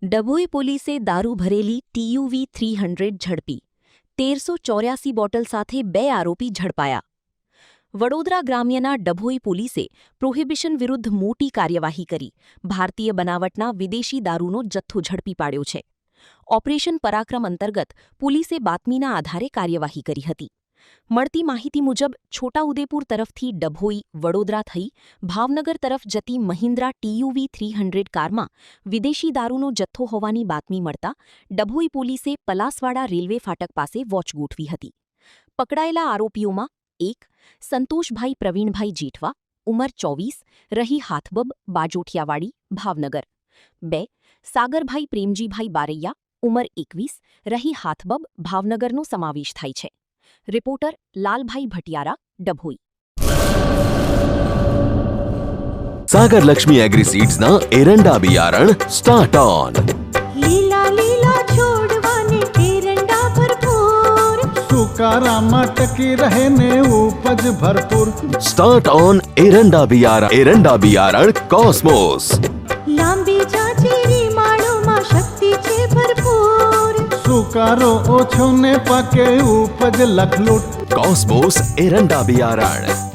ડભોઈ પોલીસે દારૂ ભરેલી TUV 300 ઝડપી 1384 બોટલ સાથે 2 આરોપી ઝડપાયા. વડોદરા ગ્રામ્યના ડભોઈ પોલીસે પ્રોહિબિશન વિરુદ્ધ મોટી કાર્યવાહી કરી ભારતીય બનાવટના વિદેશી દારૂનો જથ્થો ઝડપી પાડ્યો છે. ઓપરેશન પરાક્રમ અંતર્ગત પોલીસે બાતમીના આધારે કાર્યવાહી કરી હતી. મળતી માહિતી મુજબ છોટાઉદેપુર તરફથી ડભોઈ વડોદરા થઈ ભાવનગર તરફ જતી મહિન્દ્રા TUV 300 કારમાં વિદેશી દારૂનો જથ્થો હોવાની બાતમી મળતા ડભોઈ પોલીસે પલાસવાડા રેલવે ફાટક પાસે વોચ ગોઠવી હતી. પકડાયેલા આરોપીઓમાં 1. સંતોષભાઈ પ્રવીણભાઈ જેઠવા, ઉંમર 24, રહી હાથબબ, બાજોઠિયાવાડી, ભાવનગર. 2. સાગરભાઈ પ્રેમજીભાઈ બારૈયા, ઉંમર 21, રહી હાથબબ, ભાવનગરનો સમાવેશ થાય છે. રિપોર્ટર લાલભાઈ ભટિયારા, ડભોઈ. सागर लक्ष्मी एग्रीसीड्स ना एरंडा बियारण स्टार्ट ऑन. લીલા લીલા છોડવાને એરંડા ભરપૂર, સુકારામાં ટકી રહે ને ઉપજ ભરપૂર. स्टार्ट ऑन एरंडा बियारण कॉस्मोस. લાંબી જાચેરી માળોમાં શક્તિ છે ભરપૂર. સુકારો ઓછો ને પાકે ઉપજ લખલૂટ. कॉस्मोस एरंडा बियारण.